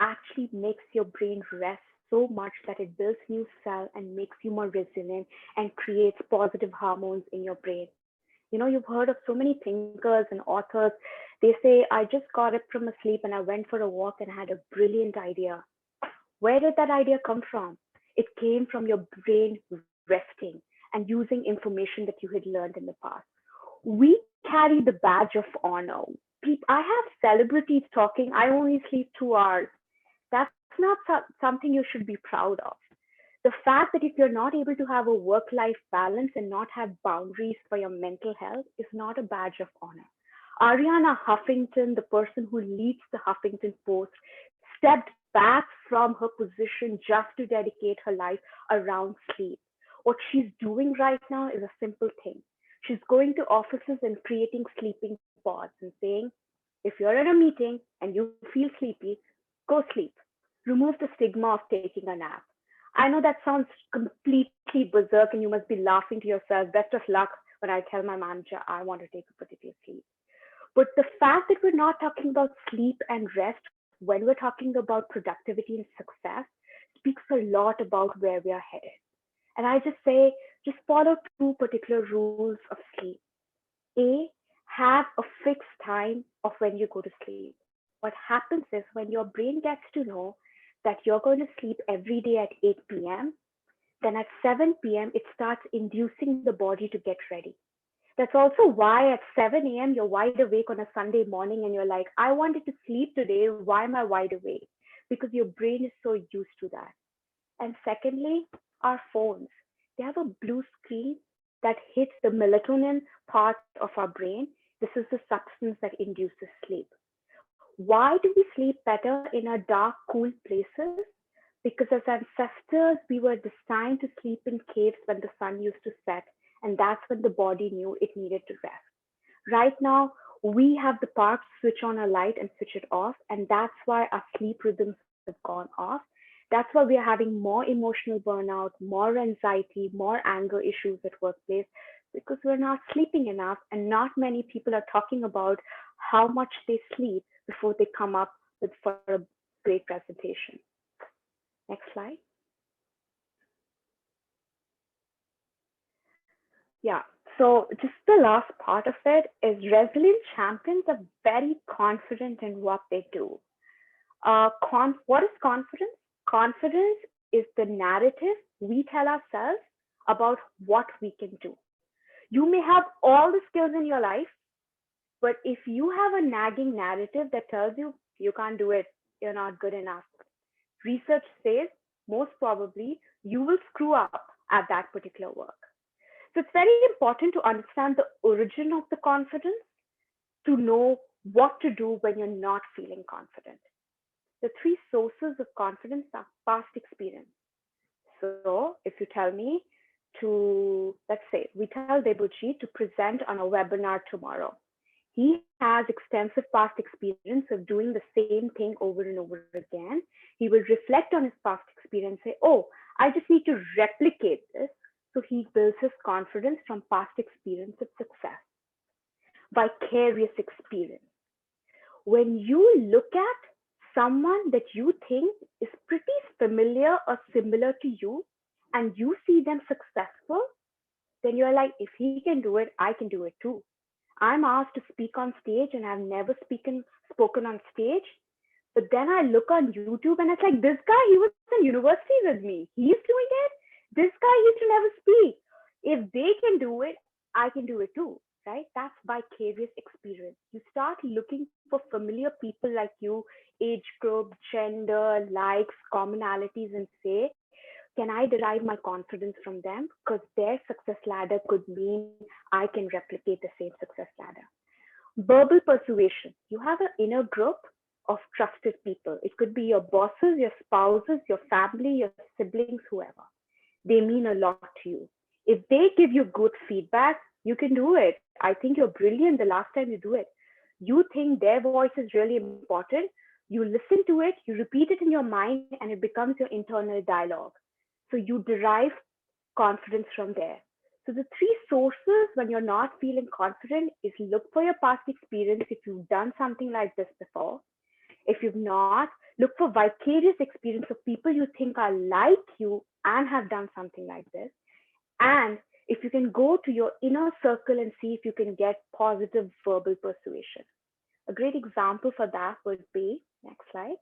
B: actually makes your brain rest so much that it builds new cell and makes you more resilient and creates positive hormones in your brain. You've heard of so many thinkers and authors. They say, I just got up from a sleep and I went for a walk and I had a brilliant idea. Where did that idea come from? It came from your brain resting and using information that you had learned in the past. We carry the badge of honor. I have celebrities talking, I only sleep 2 hours. That's not something you should be proud of. The fact that if you're not able to have a work life balance and not have boundaries for your mental health is not a badge of honor. Ariana Huffington, the person who leads the Huffington Post, stepped back from her position just to dedicate her life around sleep. What she's doing right now is a simple thing. She's going to offices and creating sleeping pods and saying, if you're in a meeting and you feel sleepy, go sleep. Remove the stigma of taking a nap. I know that sounds completely berserk and you must be laughing to yourself. Best of luck when I tell my manager I want to take a particular sleep. But the fact that we're not talking about sleep and rest when we're talking about productivity and success speaks a lot about where we are headed. And I just say, just follow two particular rules of sleep. A, have a fixed time of when you go to sleep. What happens is when your brain gets to know that you're going to sleep every day at 8 p.m., then at 7 p.m., it starts inducing the body to get ready. That's also why at 7 a.m. you're wide awake on a Sunday morning and you're like, I wanted to sleep today. Why am I wide awake? Because your brain is so used to that. And secondly, our phones. They have a blue screen that hits the melatonin part of our brain. This is the substance that induces sleep. Why do we sleep better in our dark, cool places? Because as ancestors, we were designed to sleep in caves when the sun used to set, and that's when the body knew it needed to rest. Right now, we have the power to switch on a light and switch it off, and that's why our sleep rhythms have gone off. That's why we are having more emotional burnout, more anxiety, more anger issues at workplace, because we're not sleeping enough, and not many people are talking about how much they sleep before they come up with for a great presentation. Next slide. Yeah. So just the last part of it is resilient champions are very confident in what they do. What is confidence? Confidence is the narrative we tell ourselves about what we can do. You may have all the skills in your life, but if you have a nagging narrative that tells you you can't do it, you're not good enough, research says most probably you will screw up at that particular work. So it's very important to understand the origin of the confidence to know what to do when you're not feeling confident. The three sources of confidence are past experience. So if you tell me let's say, we tell Debojit to present on a webinar tomorrow. He has extensive past experience of doing the same thing over and over again. He will reflect on his past experience, say, oh, I just need to replicate this. So he builds his confidence from past experience of success. Vicarious experience. When you look at someone that you think is pretty familiar or similar to you, and you see them successful, then you're like, if he can do it, I can do it too. I'm asked to speak on stage and I've never spoken on stage. But then I look on YouTube and it's like, this guy, he was in university with me. He's doing it. This guy used to never speak. If they can do it, I can do it too, right? That's vicarious experience. You start looking for familiar people like you, age group, gender, likes, commonalities, and say, can I derive my confidence from them? Because their success ladder could mean I can replicate the same success ladder. Verbal persuasion. You have an inner group of trusted people. It could be your bosses, your spouses, your family, your siblings, whoever. They mean a lot to you. If they give you good feedback, you can do it. I think you're brilliant the last time you do it. You think their voice is really important. You listen to it, you repeat it in your mind, and it becomes your internal dialogue. So you derive confidence from there. So the three sources when you're not feeling confident is look for your past experience if you've done something like this before. If you've not, look for vicarious experience of people you think are like you and have done something like this. And if you can go to your inner circle and see if you can get positive verbal persuasion. A great example for that would be, next slide.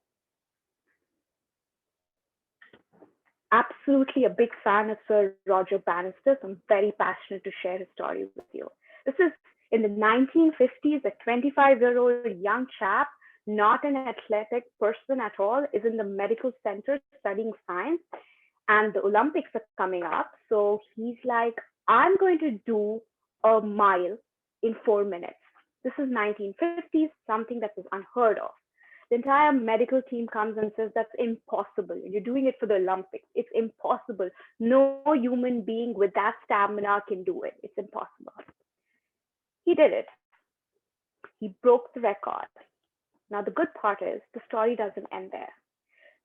B: Absolutely a big fan of Sir Roger Bannister, so I'm very passionate to share his story with you. This is in the 1950s, a 25-year-old young chap, not an athletic person at all, is in the medical center studying science, and the Olympics are coming up. So he's like, I'm going to do a mile in 4 minutes. This is 1950s, something that was unheard of. The entire medical team comes and says that's impossible. You're doing it for the Olympics. It's impossible. No human being with that stamina can do it. It's impossible. He did it. He broke the record. Now, the good part is the story doesn't end there.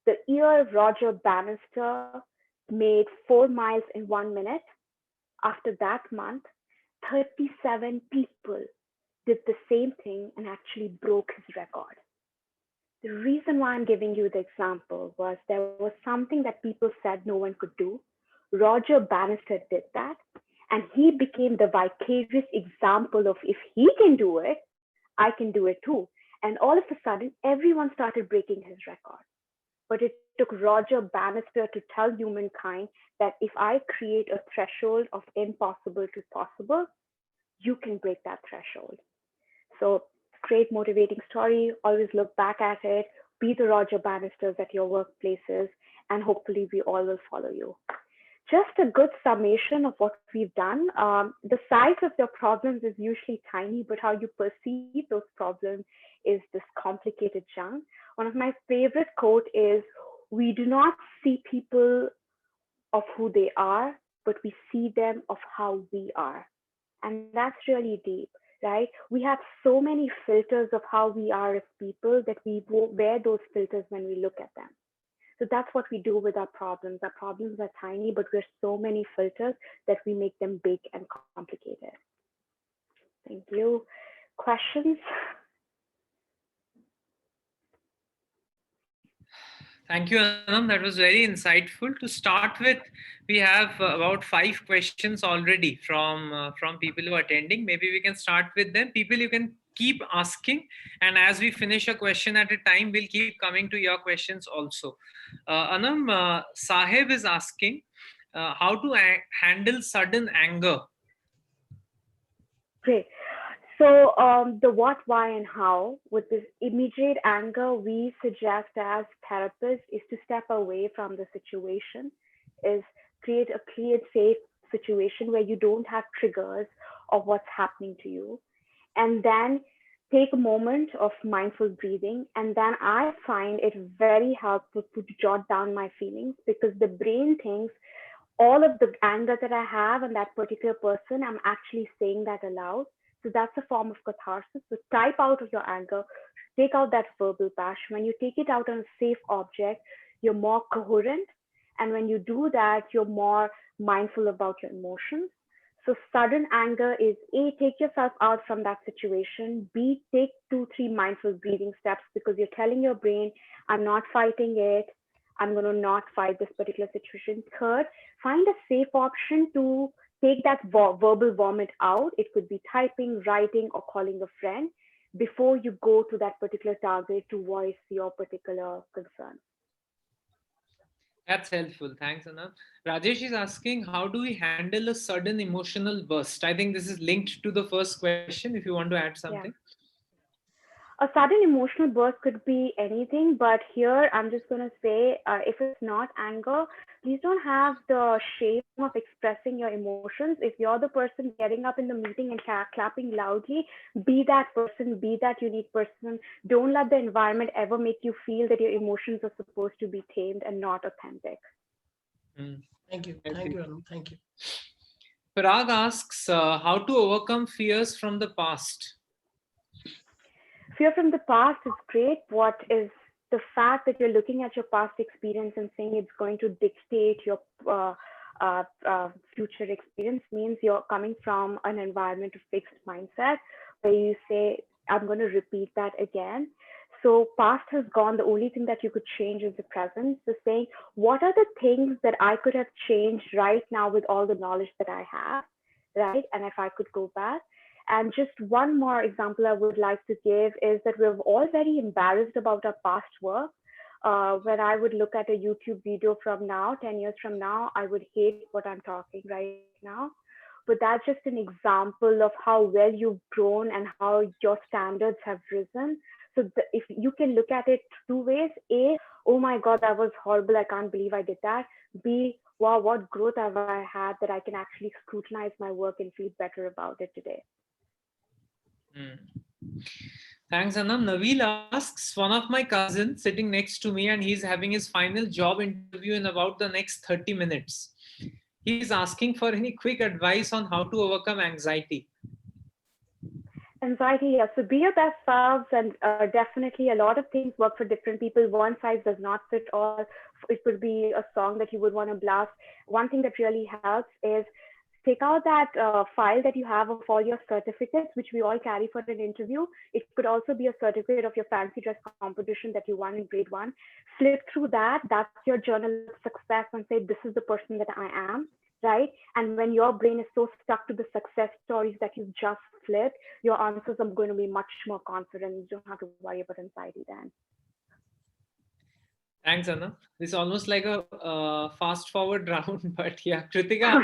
B: The year Roger Bannister made 4 miles in 1 minute, after that month, 37 people did the same thing and actually broke his record. The reason why I'm giving you the example was there was something that people said no one could do. Roger Bannister did that, and he became the vicarious example of if he can do it, I can do it too. And all of a sudden, everyone started breaking his record. But it took Roger Bannister to tell humankind that if I create a threshold of impossible to possible, you can break that threshold. So great motivating story. Always look back at it. Be the Roger Bannisters at your workplaces, and hopefully we all will follow you. just a good summation of what we've done. The size of your problems is usually tiny, but how you perceive those problems is this complicated chunk. One of my favorite quote is, "We do not see people of who they are, but we see them of how we are." And that's really deep, right? We have so many filters of how we are as people that we wear those filters when we look at them. So that's what we do with our problems. Our problems are tiny, but we're so many filters that we make them big and complicated. Thank you. Questions?
A: Thank you, Anam. That was very insightful. To start with, we have about 5 questions already from people who are attending. Maybe we can start with them. People, you can keep asking, and as we finish a question at a time, we'll keep coming to your questions also. Anam, Sahib is asking how to handle sudden anger.
B: Great. So the what, why, and how with this immediate anger, we suggest as therapists is to step away from the situation, is create safe situation where you don't have triggers of what's happening to you, and then take a moment of mindful breathing. And then I find it very helpful to jot down my feelings, because the brain thinks all of the anger that I have on that particular person, I'm actually saying that aloud. So that's a form of catharsis. So type out of your anger, take out that verbal bash. When you take it out on a safe object, you're more coherent. And when you do that, you're more mindful about your emotions. So sudden anger is A, take yourself out from that situation. B, take 2, 3 mindful breathing steps, because you're telling your brain, I'm not fighting it. I'm going to not fight this particular situation. Third, find a safe option to take that verbal vomit out. It could be typing, writing, or calling a friend before you go to that particular target to voice your particular concern.
A: That's helpful. Thanks, Anam. Rajesh is asking, how do we handle a sudden emotional burst? I think this is linked to the first question, if you want to add something.
B: Yeah. A sudden emotional burst could be anything, but here I'm just going to say, if it's not anger, please don't have the shame of expressing your emotions. If you're the person getting up in the meeting and clapping loudly, be that person, be that unique person. Don't let the environment ever make you feel that your emotions are supposed to be tamed and not authentic.
A: Mm.
C: Thank you. Thank you, Anam. Thank you.
A: Parag asks, how to overcome fears from the past.
B: Fear from the past is great. What is the fact that you're looking at your past experience and saying it's going to dictate your future experience means you're coming from an environment of fixed mindset where you say, I'm going to repeat that again. So past has gone. The only thing that you could change is the present. So saying, what are the things that I could have changed right now with all the knowledge that I have, right? And if I could go back. And just one more example I would like to give is that we're all very embarrassed about our past work. When I would look at a YouTube video from now, 10 years from now, I would hate what I'm talking right now. But that's just an example of how well you've grown and how your standards have risen. So if you can look at it 2 ways: A, oh my God, that was horrible. I can't believe I did that. B, wow, what growth have I had that I can actually scrutinize my work and feel better about it today.
A: Thanks, Anam. Naveel asks, one of my cousins sitting next to me, and he's having his final job interview in about the next 30 minutes. He's asking for any quick advice on how to overcome anxiety.
B: Anxiety, yeah. So be your best selves, and definitely a lot of things work for different people. One size does not fit all. It could be a song that you would want to blast. One thing that really helps is take out that file that you have of all your certificates, which we all carry for an interview. It could also be a certificate of your fancy dress competition that you won in grade 1. Flip through that. That's your journal of success, and say, this is the person that I am, right? And when your brain is so stuck to the success stories that you've just flipped, your answers are going to be much more confident. You don't have to worry about anxiety then.
A: Thanks, Anna. This is almost like a fast forward round, but yeah, Kritika.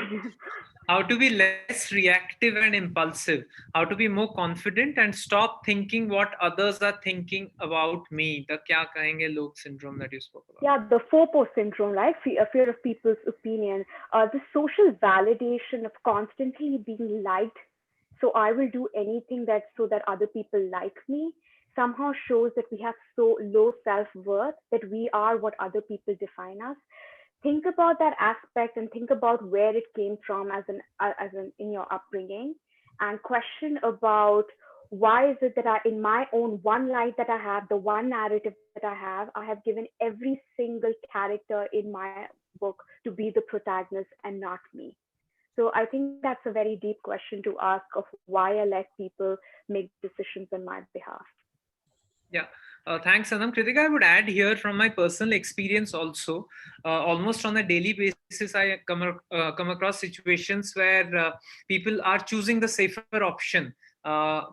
A: how to be less reactive and impulsive, how to be more confident and stop thinking what others are thinking about me. The kya kahenge log syndrome that you spoke about.
B: Yeah, the FOPO syndrome, right? Fear of people's opinion. The social validation of constantly being liked. So I will do anything that so that other people like me somehow shows that we have so low self-worth that we are what other people define us. Think about that aspect and think about where it came from as an in your upbringing, and question about why is it that I, in my own one life that I have, the one narrative that I have given every single character in my book to be the protagonist and not me. So I think that's a very deep question to ask of why I let people make decisions on my behalf.
A: Yeah. Thanks, Anam. Kritika, I would add here from my personal experience also, almost on a daily basis, I come across situations where people are choosing the safer option,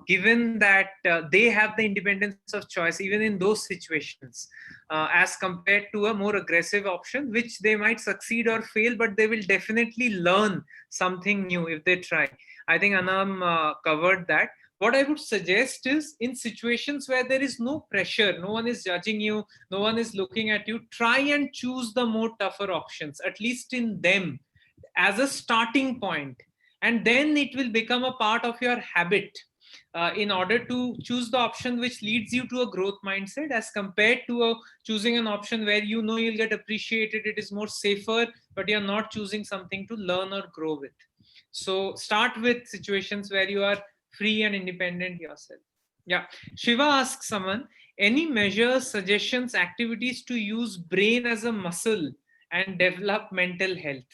A: given that they have the independence of choice, even in those situations, as compared to a more aggressive option, which they might succeed or fail, but they will definitely learn something new if they try. I think Anam covered that. What I would suggest is, in situations where there is no pressure, no one is judging you, no one is looking at you, try and choose the more tougher options, at least in them, as a starting point. And then it will become a part of your habit, in order to choose the option which leads you to a growth mindset, as compared to choosing an option where you know you'll get appreciated, it is more safer, but you're not choosing something to learn or grow with. So start with situations where you are free and independent yourself. Yeah. Shiva asks someone, any measures, suggestions, activities to use brain as a muscle and develop mental health?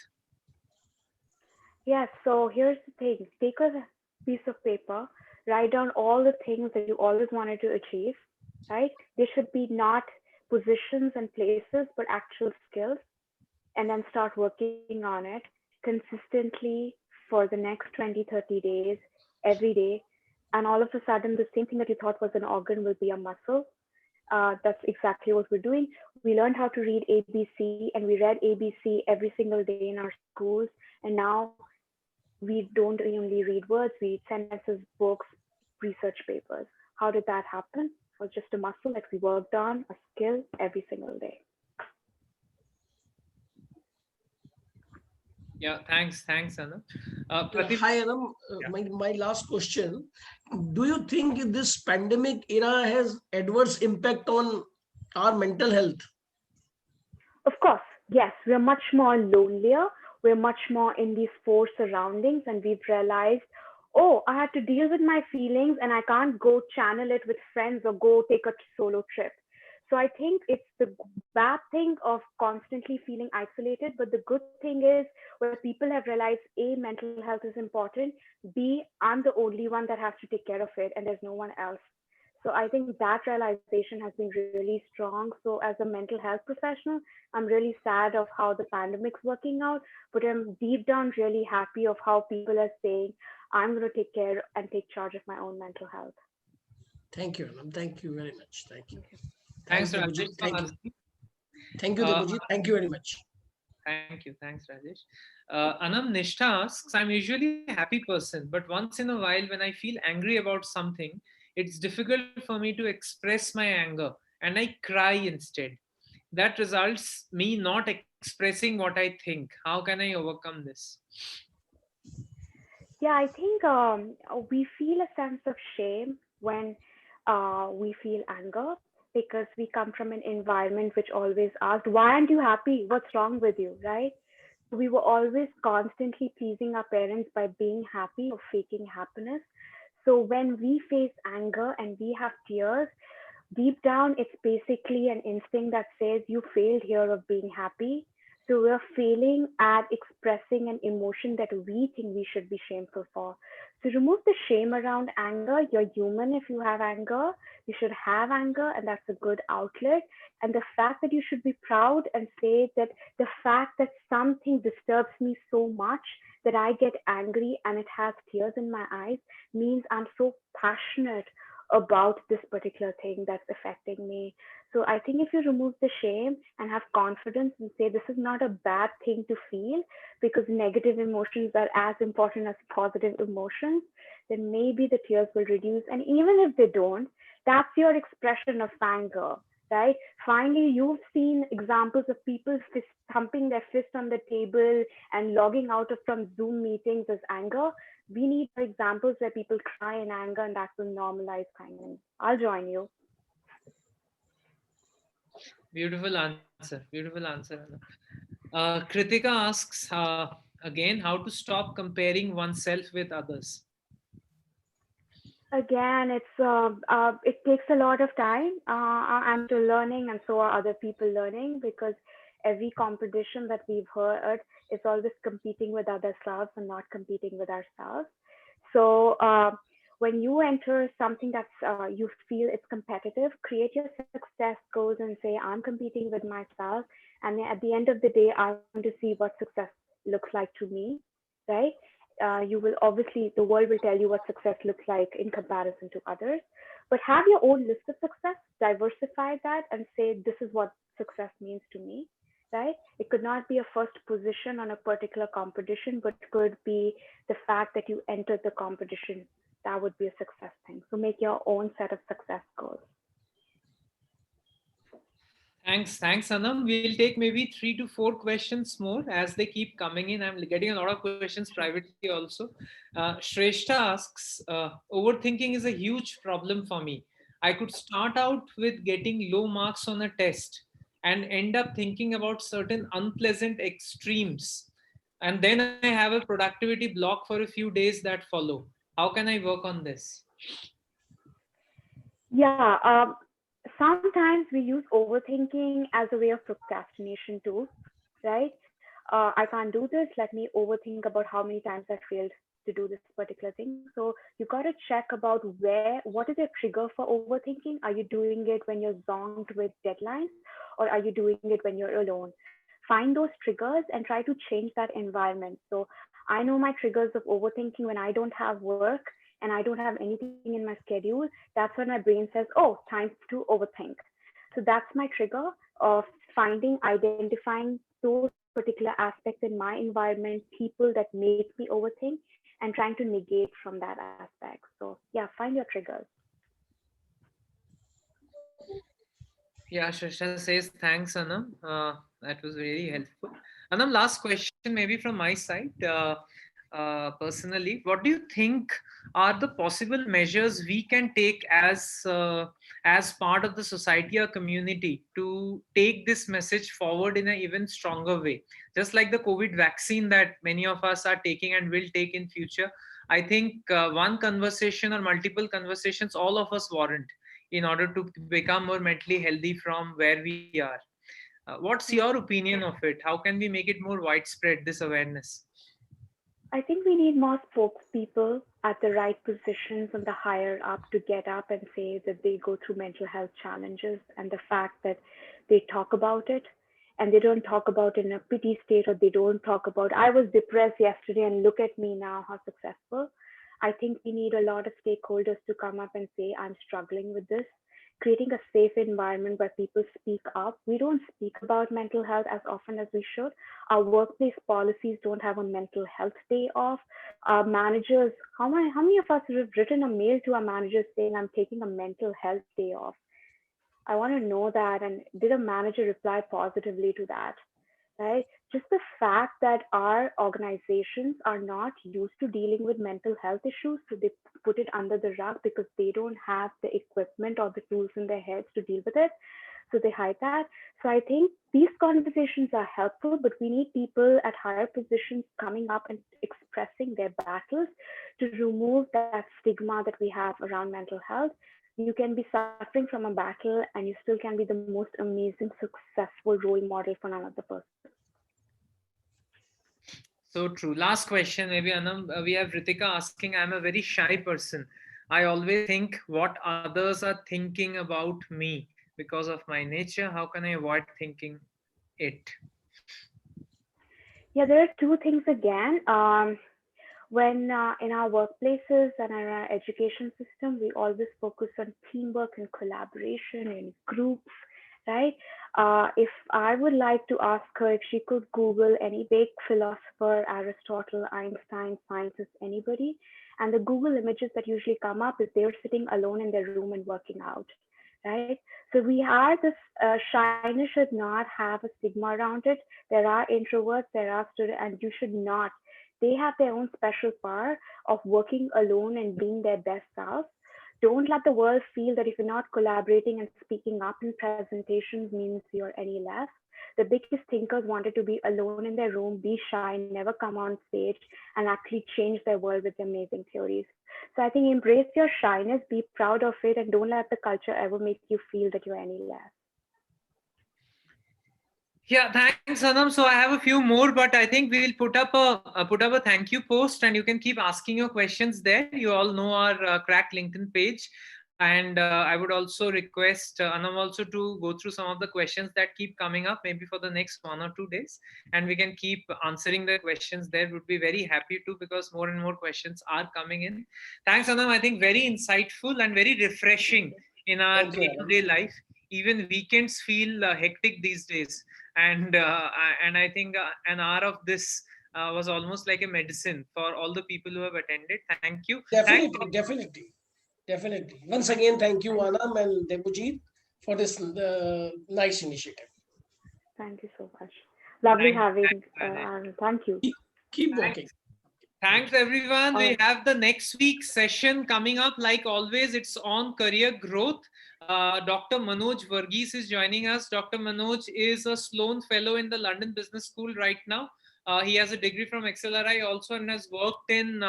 B: Yes, so here's the thing. Take a piece of paper, write down all the things that you always wanted to achieve, right? They should be not positions and places, but actual skills, and then start working on it consistently for the next 20, 30 days, every day. And all of a sudden, the same thing that you thought was an organ will be a muscle. That's exactly what we're doing. We learned how to read ABC, and we read ABC every single day in our schools. And now we don't only read words, we read sentences, books, research papers. How did that happen? It was just a muscle that we worked on, a skill every single day.
A: Yeah, thanks, Anna.
C: Hi, Anam.
A: Yeah.
C: My last question. Do you think this pandemic era has adverse impact on our mental health?
B: Of course, yes, we're much more lonelier. We're much more in these four surroundings, and we've realized, oh, I have to deal with my feelings, and I can't go channel it with friends or go take a solo trip. So I think it's the bad thing of constantly feeling isolated, but the good thing is where people have realized A, mental health is important, B, I'm the only one that has to take care of it, and there's no one else. So I think that realization has been really strong. So as a mental health professional, I'm really sad of how the pandemic's working out, but I'm deep down really happy of how people are saying, I'm going to take care and take charge of my own mental health.
C: Thank you, Anam. Thank you very much. Thank you.
A: Thanks,
C: Thanks,
A: Rajesh,
C: Debojit.
A: for
C: Thank you.
A: asking.
C: Thank you,
A: Uh,
C: Debojit. Thank you very much.
A: Thank you. Thanks, Rajesh. Anam, Nishtha asks, I'm usually a happy person, but once in a while, when I feel angry about something, it's difficult for me to express my anger and I cry instead. That results me not expressing what I think. How can I overcome this?
B: Yeah, I think we feel a sense of shame when we feel anger because we come from an environment which always asked, why aren't you happy? What's wrong with you? Right? So we were always constantly pleasing our parents by being happy or faking happiness. So when we face anger and we have tears, deep down, it's basically an instinct that says you failed here of being happy. So we're failing at expressing an emotion that we think we should be shameful for. So remove the shame around anger. You're human if you have anger. You should have anger, and that's a good outlet. And the fact that you should be proud and say that the fact that something disturbs me so much that I get angry and it has tears in my eyes means I'm so passionate about this particular thing that's affecting me. So I think if you remove the shame and have confidence and say this is not a bad thing to feel, because negative emotions are as important as positive emotions, then maybe the tears will reduce. And even if they don't, that's your expression of anger, right? Finally, you've seen examples of people thumping their fist on the table and logging out of from Zoom meetings as anger. We need examples where people cry in anger, and that will normalize kindness. I'll join you.
A: Beautiful answer. Beautiful answer, Anna. Kritika asks again, how to stop comparing oneself with others.
B: Again, it takes a lot of time. I'm still learning, and so are other people learning, because every competition that we've heard is always competing with other selves and not competing with ourselves. So when you enter something that's you feel it's competitive, create your success goals and say, I'm competing with myself, and then at the end of the day, I want to see what success looks like to me, right? You will obviously, the world will tell you what success looks like in comparison to others, but have your own list of success, diversify that and say, this is what success means to me, right? It could not be a first position on a particular competition, but could be the fact that you entered the competition. That would be a success thing. So make your own set of success goals.
A: Thanks, Anam. We'll take maybe 3 to 4 questions more as they keep coming in. I'm getting a lot of questions privately also. Shrestha asks, overthinking is a huge problem for me. I could start out with getting low marks on a test and end up thinking about certain unpleasant extremes. And then I have a productivity block for a few days that follow. How can I work on this?
B: Yeah, sometimes we use overthinking as a way of procrastination too, right? I can't do this. Let me overthink about how many times I failed to do this particular thing. So you got to check about what is your trigger for overthinking? Are you doing it when you're zonked with deadlines, or are you doing it when you're alone? Find those triggers and try to change that environment. So I know my triggers of overthinking when I don't have work and I don't have anything in my schedule. That's when my brain says, oh, time to overthink. So that's my trigger of identifying those particular aspects in my environment, people that make me overthink, and trying to negate from that aspect. So yeah, find your triggers.
A: Yeah, Shasha says thanks, Anam. That was really helpful. Anam, last question, maybe from my side. Personally, what do you think are the possible measures we can take as part of the society or community to take this message forward in an even stronger way? Just like the COVID vaccine that many of us are taking and will take in future, I think one conversation or multiple conversations all of us warrant in order to become more mentally healthy from where we are. What's your opinion of it? How can we make it more widespread, this awareness?
B: I think we need more spokespeople at the right positions and the higher up to get up and say that they go through mental health challenges, and the fact that they talk about it, and they don't talk about it in a pity state, or they don't talk about, I was depressed yesterday and look at me now, how successful. I think we need a lot of stakeholders to come up and say, I'm struggling with this. Creating a safe environment where people speak up. We don't speak about mental health as often as we should. Our workplace policies don't have a mental health day off. Our managers, how many of us have written a mail to our managers saying, I'm taking a mental health day off? I want to know that. And did a manager reply positively to that? Right? Just the fact that our organizations are not used to dealing with mental health issues, so they put it under the rug because they don't have the equipment or the tools in their heads to deal with it. So they hide that. So I think these conversations are helpful, but we need people at higher positions coming up and expressing their battles to remove that stigma that we have around mental health. You can be suffering from a battle and you still can be the most amazing, successful role model for another person.
A: So true. Last question, maybe Anam. We have Ritika asking, I'm a very shy person. I always think what others are thinking about me because of my nature. How can I avoid thinking it?
B: Yeah, there are two things again. when in our workplaces and in our education system, we always focus on teamwork and collaboration in groups, right? If I would like to ask her if she could Google any big philosopher, Aristotle, Einstein, scientist, anybody, and the Google images that usually come up is they're sitting alone in their room and working out, right? So we are this shyness should not have a stigma around it. There are introverts, there are students, and you should not. They have their own special power of working alone and being their best self. Don't let the world feel that if you're not collaborating and speaking up in presentations means you're any less. The biggest thinkers wanted to be alone in their room, be shy, never come on stage, and actually change their world with amazing theories. So I think embrace your shyness, be proud of it, and don't let the culture ever make you feel that you're any less.
A: Yeah, thanks, Anam. So I have a few more, but I think we'll put up a thank you post, and you can keep asking your questions there. You all know our crack LinkedIn page, and I would also request Anam also to go through some of the questions that keep coming up, maybe for the next 1 or 2 days, and we can keep answering the questions there. Would be very happy to, because more and more questions are coming in. Thanks, Anam. I think very insightful and very refreshing in our
C: Thank you, Anam.
A: day-to-day life. Even weekends feel hectic these days, and I think an hour of this was almost like a medicine for all the people who have attended. Thank you. Thanks.
C: Definitely. Once again, thank you, Anam and Debojit, for this nice initiative.
B: Thank you so much. Lovely
A: Thanks.
B: having
A: Thanks,
B: Aaron. Thank you.
C: Keep
A: Thanks.
C: working.
A: Thanks, everyone. We
B: All
A: have the next week's session coming up. Like always, it's on career growth. Dr. Manoj Varghese is joining us. Dr. Manoj is a Sloan Fellow in the London Business School right now. He has a degree from XLRI also and has worked in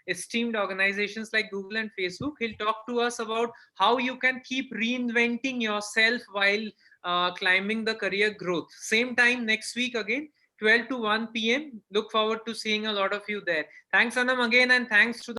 A: esteemed organizations like Google and Facebook. He'll talk to us about how you can keep reinventing yourself while climbing the career growth. Same time next week again. 12 to 1 p.m. Look forward to seeing a lot of you there. Thanks, Anam, again, and thanks to the